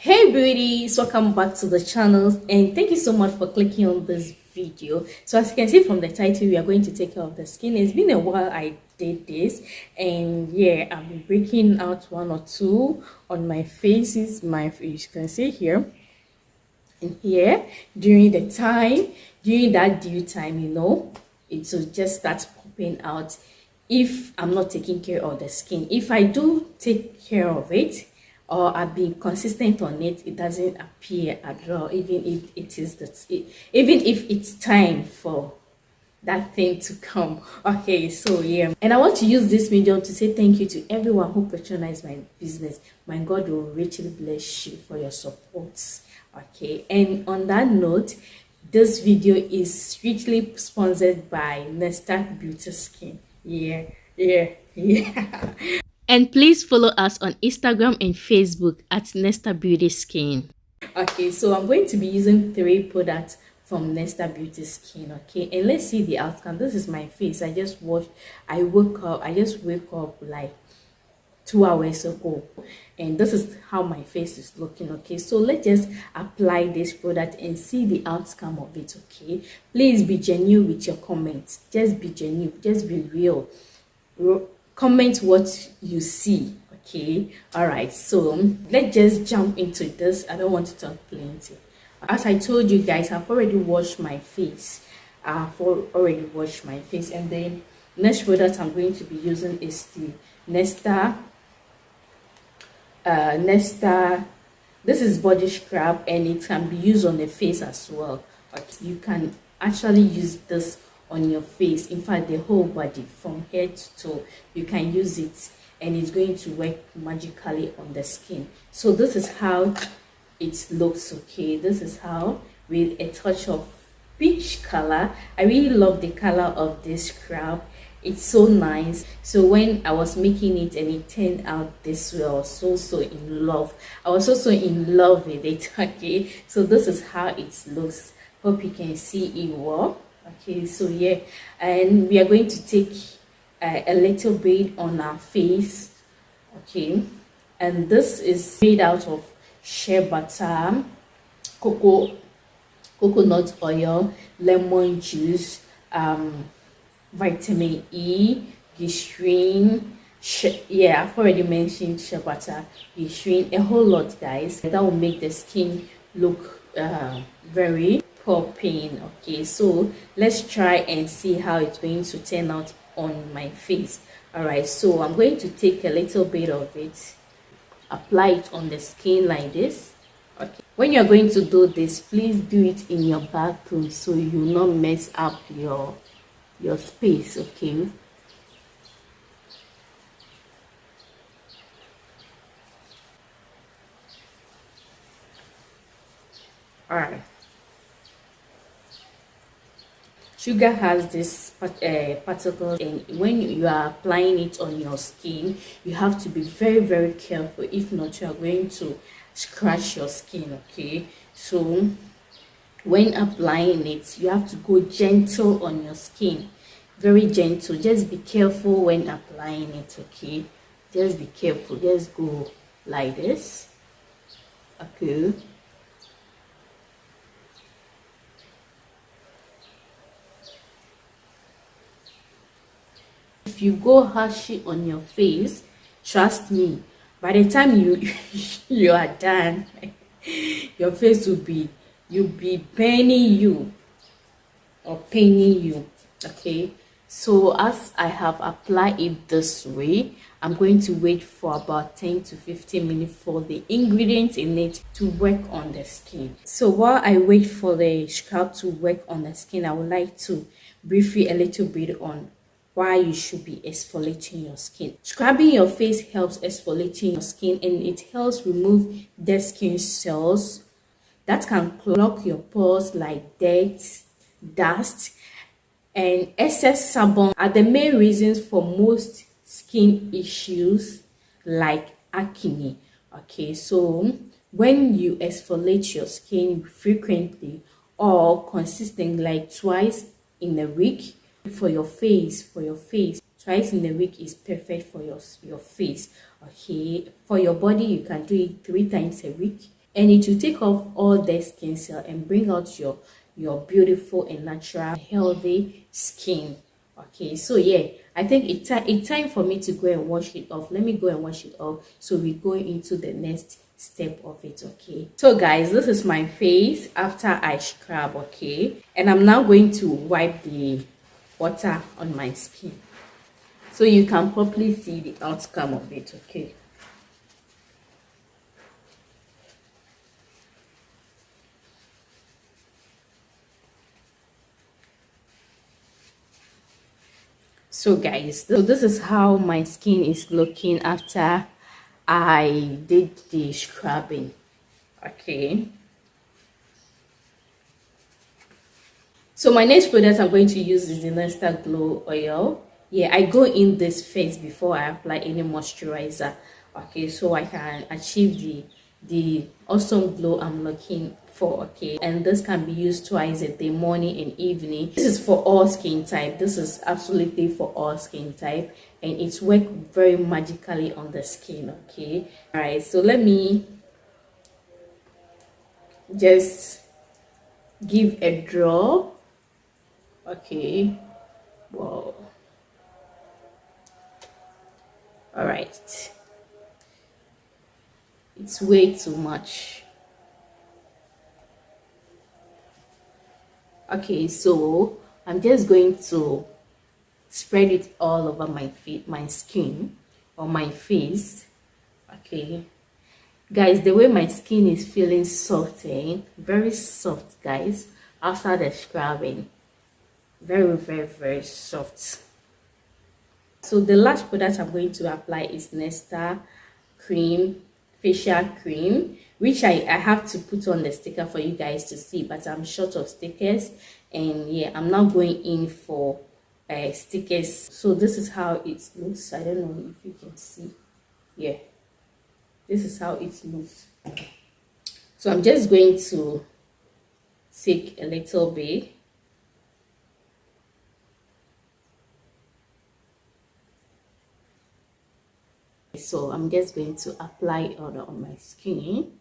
Hey beauties, welcome back to the channel and thank you so much for clicking on this video. So as you can see from the title, we are going to take care of the skin. It's been a while I did this, and yeah, I've been breaking out one or two on my faces. You can see here and here during that due time, it will just start popping out if I'm not taking care of the skin. If I do take care of it, or I've been consistent on it, it doesn't appear at all, even if even if it's time for that thing to come. Okay, so yeah, and I want to use this video to say thank you to everyone who patronized my business. My God will richly bless you for your support. Okay, and on that note, this video is strictly sponsored by Nestabeautyskin. Yeah. And please follow us on Instagram and Facebook at Nestabeautyskin. Okay, so I'm going to be using 3 products from Nestabeautyskin. Okay, and let's see the outcome. This is my face. I just wake up like 2 hours ago, and this is how my face is looking. Okay, so let's just apply this product and see the outcome of it. Okay, please be genuine with your comments. Just be genuine, just be real. Comment what you see. Okay, all right, so let's just jump into this. I don't want to talk plenty. As I told you guys, I've already washed my face. And then next product I'm going to be using is the Nesta. This is body scrub, and it can be used on the face as well. But you can actually use this on your face, in fact the whole body from head to toe. You can use it and it's going to work magically on the skin. So this is how it looks. Okay, this is how, with a touch of peach color. I really love the color of this scrub. It's so nice. So when I was making it and it turned out this way, I was so in love. I was also in love with it. Okay, so this is how it looks. Hope you can see it well. Okay, so yeah, and we are going to take a little bit on our face. Okay, and this is made out of shea butter, coconut oil, lemon juice, vitamin E, glycerin. Yeah, I've already mentioned shea butter, glycerin, a whole lot, guys. That will make the skin look very popping. Okay, so let's try and see how it's going to turn out on my face. All right, so I'm going to take a little bit of it, apply it on the skin like this. Okay, when you're going to do this, please do it in your bathroom so you will not mess up your space. Okay, all right. Sugar has this particles, and when you are applying it on your skin, you have to be very careful. If not, you are going to scratch your skin. Okay, so when applying it, you have to go gentle on your skin, very gentle. Just be careful when applying it. Okay, just be careful. Just go like this. Okay, if you go harshy on your face, trust me, by the time you are done, your face will be burning you or paining you. Okay, so as I have applied it this way, I'm going to wait for about 10 to 15 minutes for the ingredients in it to work on the skin. So while I wait for the scrub to work on the skin, I would like to brief you a little bit on why you should be exfoliating your skin. Scrubbing your face helps exfoliating your skin, and it helps remove dead skin cells that can clog your pores, like dirt, dust, and excess sebum are the main reasons for most skin issues like acne. Okay, so when you exfoliate your skin frequently or consistently, like twice in a week, for your face, twice in a week is perfect for your face. Okay, for your body you can do it 3 times a week, and it will take off all the skin cell and bring out your beautiful and natural healthy skin. Okay, so yeah, I think it's time for me to go and wash it off. Let me go and wash it off so we go into the next step of it. Okay, so guys, this is my face after I scrub. Okay, and I'm now going to wipe the water on my skin so you can properly see the outcome of it. Okay, so guys, so this is how my skin is looking after I did the scrubbing. Okay, so my next product I'm going to use is the Nestabeautyskin Glow Oil. Yeah, I go in this face before I apply any moisturizer. Okay, so I can achieve the awesome glow I'm looking for. Okay, and this can be used twice a day, morning and evening. This is for all skin type. This is absolutely for all skin type, and it's worked very magically on the skin. Okay, all right, so let me just give a draw. Okay, wow, all right, it's way too much. Okay, so I'm just going to spread it all over my feet, my skin, or my face. Okay, guys, the way my skin is feeling soft, very soft, guys, after the scrubbing, very soft. So the last product I'm going to apply is Nesta cream, facial cream, which I have to put on the sticker for you guys to see, but I'm short of stickers, and yeah, I'm now going in for stickers. So this is how it looks. I don't know if you can see. Yeah, this is how it looks. So I'm just going to take a little bit. So I'm just going to apply it on my skin.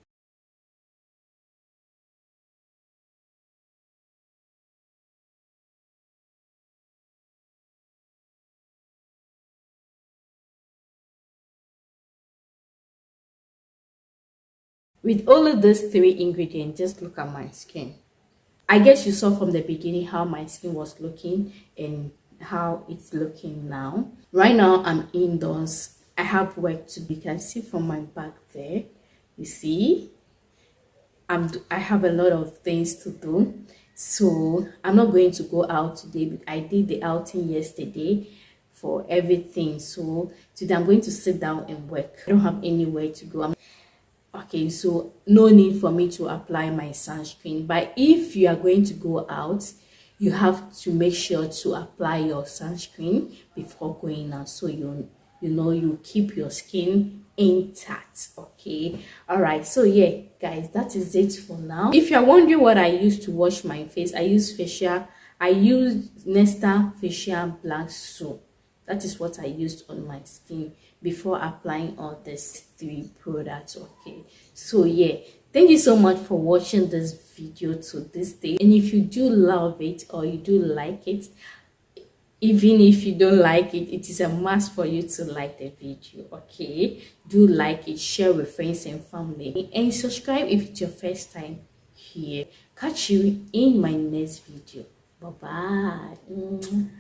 With all of those three ingredients, just look at my skin. I guess you saw from the beginning how my skin was looking and how it's looking now. Right now, I'm indoors. I have work to do. You can see from my back there. You see, I have a lot of things to do. So I'm not going to go out today. But I did the outing yesterday for everything. So today I'm going to sit down and work. I don't have anywhere to go. Okay, so no need for me to apply my sunscreen, but if you are going to go out, you have to make sure to apply your sunscreen before going out, so you keep your skin intact. Okay, all right, so yeah guys, that is it for now. If you're wondering what I use to wash my face, I use Nesta facial black soap. That is what I used on my skin before applying all these three products. Okay, so yeah, thank you so much for watching this video to this day. And if you do love it or you do like it, even if you don't like it, it is a must for you to like the video. Okay, do like it, share with friends and family, and subscribe if it's your first time here. Catch you in my next video. Bye bye.